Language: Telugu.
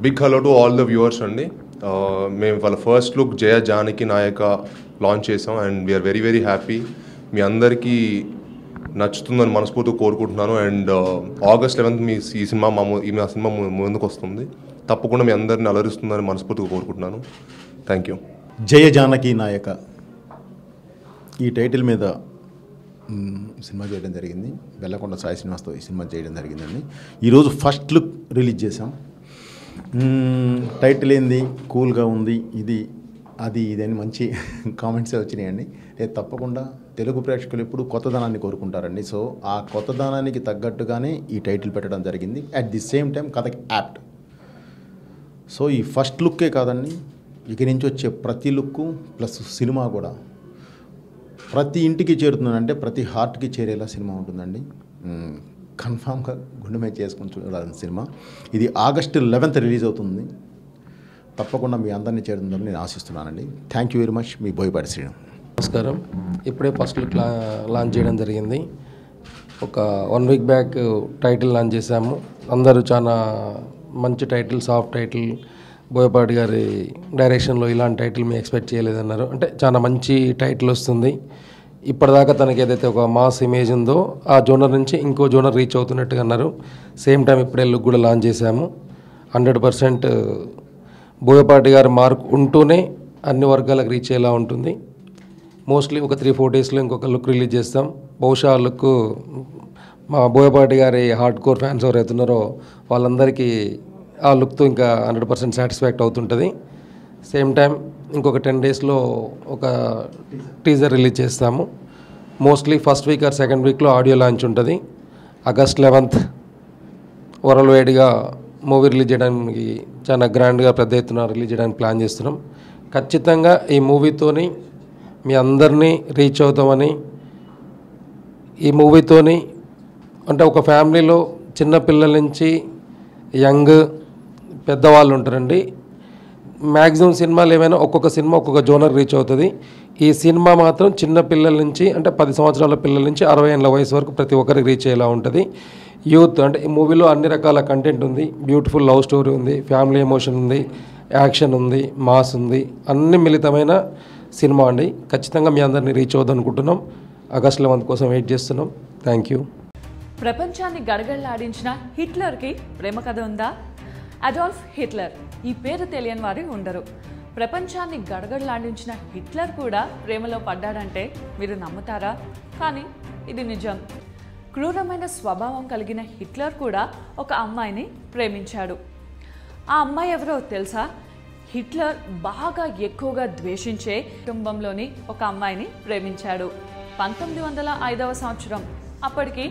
Big hello to all the viewers అండి. మేము వాళ్ళ ఫస్ట్ లుక్ జయ జానకి నాయక లాంచ్ చేసాం and we're very very happy. మీ అందరికీ నచ్చుతుందని మనస్ఫూర్తిగా కోరుకుంటున్నాను. అండ్ August 11th ఈ సినిమా ముందుకు వస్తుంది. తప్పకుండా మీ అందరిని అలరిస్తుందని మనస్ఫూర్తిగా కోరుకుంటున్నాను. Thank you. జయ జానకి నాయక ఈ టైటిల్ మీద సినిమా చేయడం జరిగింది. వెల్లకొండ సాయి శ్రీనివాస్తో ఈ సినిమా చేయడం జరిగిందండి. ఈరోజు ఫస్ట్ లుక్ రిలీజ్ చేసాం. టైటిల్ ఏంది, కూల్గా ఉంది, ఇదని మంచి కామెంట్సే వచ్చినాయండి. తప్పకుండా తెలుగు ప్రేక్షకులు ఎప్పుడు కొత్తదనాన్ని కోరుకుంటారండి. సో ఆ కొత్తదనానికి తగ్గట్టుగానే ఈ టైటిల్ పెట్టడం జరిగింది. అట్ ది సేమ్ టైం కథకి యాప్ట్. సో ఈ ఫస్ట్ లుక్కే కాదండి, ఇక నుంచి వచ్చే ప్రతి లుక్కు ప్లస్ సినిమా కూడా ప్రతి ఇంటికి చేరుతుందంటే ప్రతి హార్ట్కి చేరేలా సినిమా ఉంటుందండి. కన్ఫామ్గా గుండె మీద చేసుకుని చూడాల్సిన సినిమా. ఇది August 11th రిలీజ్ అవుతుంది. తప్పకుండా మీ అందరినీ చేరుతుందని నేను ఆశిస్తున్నానండి. Thank you very much. మీ బోయపాటి శ్రీను. నమస్కారం. ఇప్పుడే ఫస్ట్ లుక్ లాంచ్ చేయడం జరిగింది. ఒక 1 week బ్యాక్ టైటిల్ లాంచ్ చేశాము. అందరూ చాలా మంచి టైటిల్, సాఫ్ట్ టైటిల్, బోయపాటి గారి డైరెక్షన్లో ఇలాంటి టైటిల్ మేము ఎక్స్పెక్ట్ చేయలేదన్నారు. అంటే చాలా మంచి టైటిల్ వస్తుంది. ఇప్పటిదాకా తనకి ఏదైతే ఒక మాస్ ఇమేజ్ ఉందో ఆ జోనర్ నుంచి ఇంకో జోనర్ రీచ్ అవుతున్నట్టుగా అన్నారు. సేమ్ టైం ఇప్పుడే లుక్ కూడా లాంచ్ చేశాము. 100% బోయపాటి గారి మార్క్ ఉంటూనే అన్ని వర్గాలకు రీచ్ అయ్యేలా ఉంటుంది. మోస్ట్లీ ఒక 3-4 డేస్లో ఇంకొక లుక్ రిలీజ్ చేస్తాం. బహుశా ఆ లుక్ మా బోయపాటి గారి హార్డ్ కోర్ ఫ్యాన్స్ ఎవరైతే ఉన్నారో వాళ్ళందరికీ ఆ లుక్తో ఇంకా 100% సాటిస్ఫాక్ట్ అవుతుంటుంది. సేమ్ టైం ఇంకొక 10 డేస్లో ఒక టీజర్ రిలీజ్ చేస్తాము. Mostly first week or second వీక్లో ఆడియో లాంచ్ ఉంటుంది. August 11th వరల్డ్ వైడ్గా మూవీ రిలీజ్ చేయడానికి చాలా గ్రాండ్గా పెద్ద ఎత్తున రిలీజ్ చేయడానికి ప్లాన్ చేస్తున్నాం. ఖచ్చితంగా ఈ మూవీతోని మీ అందరినీ రీచ్ అవుతామని, ఈ మూవీతోని అంటే ఒక ఫ్యామిలీలో చిన్న పిల్లల నుంచి యంగ్ పెద్దవాళ్ళు ఉంటారండి. మ్యాక్సిమం సినిమాలు ఏమైనా ఒక్కొక్క సినిమా ఒక్కొక్క జోనర్ రీచ్ అవుతుంది. ఈ సినిమా మాత్రం చిన్న పిల్లల నుంచి అంటే 10 సంవత్సరాల పిల్లల నుంచి 60 ఏళ్ళ వయసు వరకు ప్రతి ఒక్కరికి రీచ్ అయ్యేలా ఉంటుంది. యూత్ అంటే ఈ మూవీలో అన్ని రకాల కంటెంట్ ఉంది. బ్యూటిఫుల్ లవ్ స్టోరీ ఉంది, ఫ్యామిలీ ఎమోషన్ ఉంది, యాక్షన్ ఉంది, మాస్ ఉంది. అన్ని మిళితమైన సినిమా అండి. ఖచ్చితంగా మీ అందరినీ రీచ్ అవుతుంది అనుకుంటున్నాం. August 11th కోసం వెయిట్ చేస్తున్నాం. Thank you. ప్రపంచాన్ని గడగడలాడించిన హిట్లర్కి ప్రేమ కథ ఉందా? అడాల్ఫ్ హిట్లర్, ఈ పేరు తెలియని వారు ఉండరు. ప్రపంచాన్ని గడగడలాడించిన హిట్లర్ కూడా ప్రేమలో పడ్డాడంటే మీరు నమ్ముతారా? కానీ ఇది నిజం. క్రూరమైన స్వభావం కలిగిన హిట్లర్ కూడా ఒక అమ్మాయిని ప్రేమించాడు. ఆ అమ్మాయి ఎవరో తెలుసా? హిట్లర్ బాగా ఎక్కువగా ద్వేషించే కుటుంబంలోని ఒక అమ్మాయిని ప్రేమించాడు. 1905వ సంవత్సరం. అప్పటికి